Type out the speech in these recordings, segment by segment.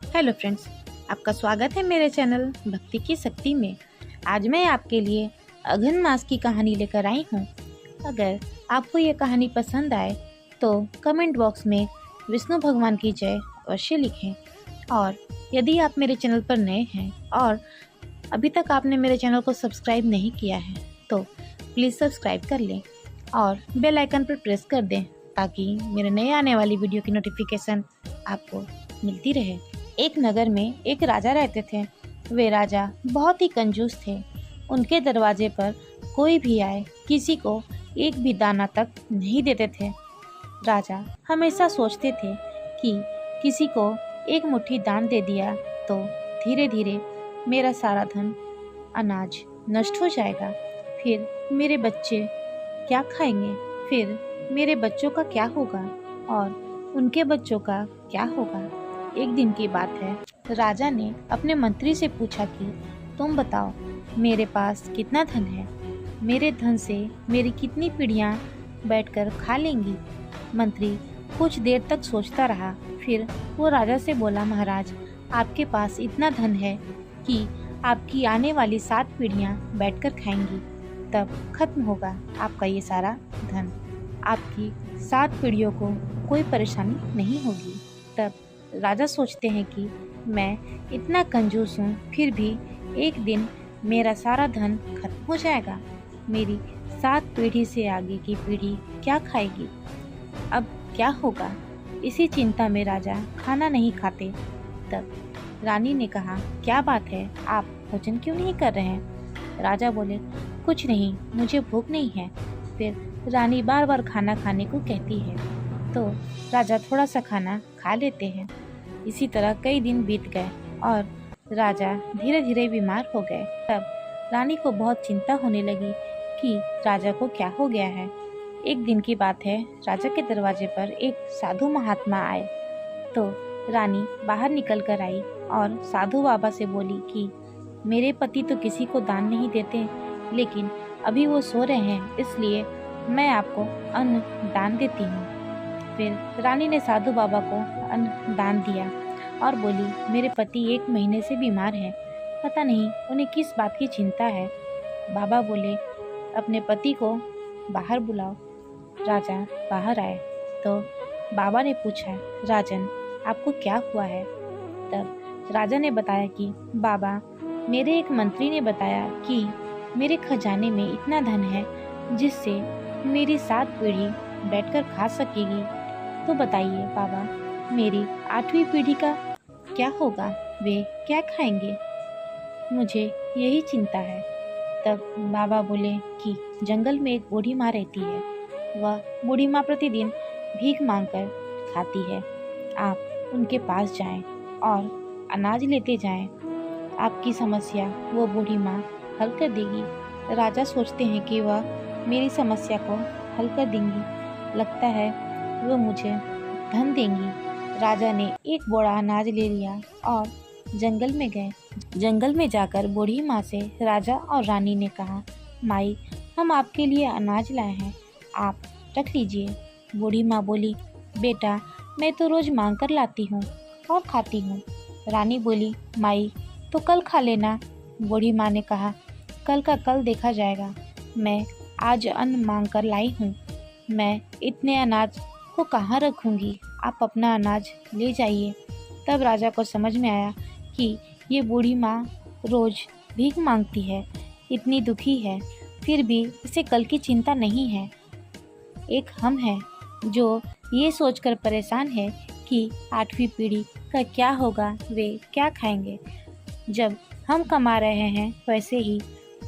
Hello friends, आपका स्वागत है मेरे चैनल भक्ति की शक्ति में। आज मैं आपके लिए अघन मास की कहानी लेकर आई हूँ। अगर आपको ये कहानी पसंद आए तो कमेंट बॉक्स में विष्णु भगवान की जय अवश्य लिखें। और यदि आप मेरे चैनल पर नए हैं और अभी तक आपने मेरे चैनल को सब्सक्राइब नहीं किया है तो प्लीज़ सब्सक्राइब कर लें और बेल आइकन पर प्रेस कर दें ताकि मेरे नए आने वाली वीडियो की नोटिफिकेशन आपको मिलती रहे। एक नगर में एक राजा रहते थे। वे राजा बहुत ही कंजूस थे। उनके दरवाजे पर कोई भी आए किसी को एक भी दाना तक नहीं देते थे। राजा हमेशा सोचते थे कि किसी को एक मुट्ठी दान दे दिया तो धीरे धीरे मेरा सारा धन अनाज नष्ट हो जाएगा। फिर मेरे बच्चे क्या खाएंगे? फिर मेरे बच्चों का क्या होगा और उनके बच्चों का क्या होगा? एक दिन की बात है, राजा ने अपने मंत्री से पूछा कि तुम बताओ मेरे पास कितना धन है? मेरे धन से मेरी कितनी पीढ़ियां बैठकर खा लेंगी? मंत्री कुछ देर तक सोचता रहा। फिर वो राजा से बोला, महाराज, आपके पास इतना धन है कि आपकी आने वाली 7 पीढ़ियां बैठकर खाएंगी, तब खत्म होगा आपका ये सारा धन। आपकी 7 पीढ़ियों को कोई परेशानी नहीं होगी। तब राजा सोचते हैं कि मैं इतना कंजूस हूँ, फिर भी एक दिन मेरा सारा धन खत्म हो जाएगा। मेरी 7 पीढ़ी से आगे की पीढ़ी क्या खाएगी? अब क्या होगा? इसी चिंता में राजा खाना नहीं खाते। तब रानी ने कहा, क्या बात है, आप भोजन क्यों नहीं कर रहे हैं? राजा बोले, कुछ नहीं, मुझे भूख नहीं है। फिर रानी बार बार खाना खाने को कहती है तो राजा थोड़ा सा खाना खा लेते हैं। इसी तरह कई दिन बीत गए और राजा धीरे धीरे बीमार हो गए। तब रानी को बहुत चिंता होने लगी कि राजा को क्या हो गया है। एक दिन की बात है, राजा के दरवाजे पर एक साधु महात्मा आए तो रानी बाहर निकल कर आई और साधु बाबा से बोली कि मेरे पति तो किसी को दान नहीं देते, लेकिन अभी वो सो रहे हैं, इसलिए मैं आपको अन्न दान देती हूँ। फिर रानी ने साधु बाबा को अन्न दान दिया और बोली, मेरे पति 1 महीने से बीमार हैं, पता नहीं उन्हें किस बात की चिंता है। बाबा बोले, अपने पति को बाहर बुलाओ। राजा बाहर आए तो बाबा ने पूछा, राजन, आपको क्या हुआ है? तब राजा ने बताया कि बाबा, मेरे एक मंत्री ने बताया कि मेरे खजाने में इतना धन है जिससे मेरी 7 पीढ़ी बैठकर खा सकेगी। तो बताइए बाबा, मेरी 8वीं पीढ़ी का क्या होगा? वे क्या खाएंगे? मुझे यही चिंता है। तब बाबा बोले कि जंगल में एक बूढ़ी माँ रहती है। वह बूढ़ी माँ प्रतिदिन भीख मांगकर खाती है। आप उनके पास जाएं और अनाज लेते जाएं। आपकी समस्या वो बूढ़ी माँ हल कर देगी। राजा सोचते हैं कि वह मेरी समस्या को हल कर देंगी। लगता है वो मुझे धन देंगी। राजा ने एक बोरा अनाज ले लिया और जंगल में गए। जंगल में जाकर बूढ़ी माँ से राजा और रानी ने कहा, माई, हम आपके लिए अनाज लाए हैं, आप रख लीजिए। बूढ़ी माँ बोली, बेटा, मैं तो रोज मांग कर लाती हूँ और खाती हूँ। रानी बोली, माई, तो कल खा लेना। बूढ़ी माँ ने कहा, कल का कल देखा जाएगा, मैं आज अन्न मांग कर लाई हूँ, मैं इतने अनाज को कहाँ रखूँगी, आप अपना अनाज ले जाइए। तब राजा को समझ में आया कि ये बूढ़ी माँ रोज भीख मांगती है, इतनी दुखी है, फिर भी इसे कल की चिंता नहीं है। एक हम हैं जो ये सोचकर परेशान है कि 8वीं पीढ़ी का क्या होगा, वे क्या खाएंगे। जब हम कमा रहे हैं वैसे ही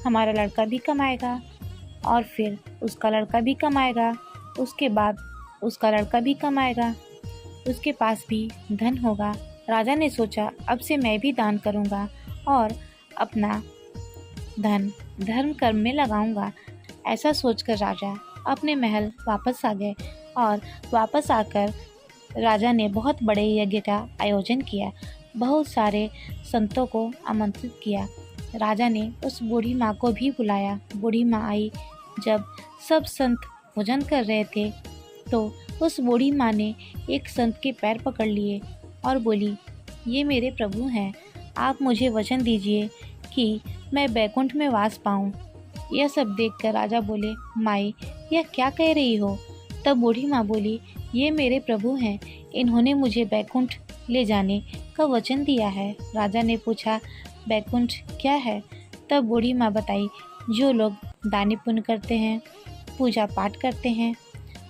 हमारा लड़का भी कमाएगा और फिर उसका लड़का भी कमाएगा, उसके बाद उसका लड़का भी कमाएगा, उसके पास भी धन होगा। राजा ने सोचा, अब से मैं भी दान करूंगा और अपना धन धर्म कर्म में लगाऊंगा। ऐसा सोचकर राजा अपने महल वापस आ गए और वापस आकर राजा ने बहुत बड़े यज्ञ का आयोजन किया। बहुत सारे संतों को आमंत्रित किया। राजा ने उस बूढ़ी माँ को भी बुलाया। बूढ़ी माँ आई। जब सब संत भोजन कर रहे थे तो उस बूढ़ी माँ ने एक संत के पैर पकड़ लिए और बोली, ये मेरे प्रभु हैं, आप मुझे वचन दीजिए कि मैं बैकुंठ में वास पाऊँ। यह सब देखकर राजा बोले, माई यह क्या कह रही हो? तब बूढ़ी माँ बोली, ये मेरे प्रभु हैं, इन्होंने मुझे बैकुंठ ले जाने का वचन दिया है। राजा ने पूछा, बैकुंठ क्या है? तब बूढ़ी माँ बताई, जो लोग दान पुण्य करते हैं, पूजा पाठ करते हैं,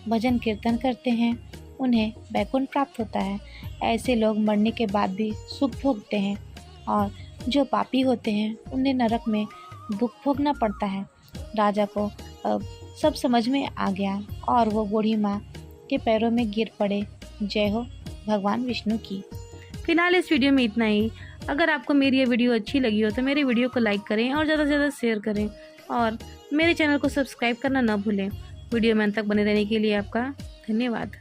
भजन कीर्तन करते हैं, उन्हें बैकुंठ प्राप्त होता है। ऐसे लोग मरने के बाद भी सुख भोगते हैं और जो पापी होते हैं उन्हें नरक में दुख भोगना पड़ता है। राजा को अब सब समझ में आ गया और वो बूढ़ी माँ के पैरों में गिर पड़े। जय हो भगवान विष्णु की। फिलहाल इस वीडियो में इतना ही। अगर आपको मेरी ये वीडियो अच्छी लगी हो तो मेरे वीडियो को लाइक करें और ज़्यादा से ज़्यादा शेयर करें और मेरे चैनल को सब्सक्राइब करना ना भूलें। वीडियो में अंत तक बने रहने के लिए आपका धन्यवाद।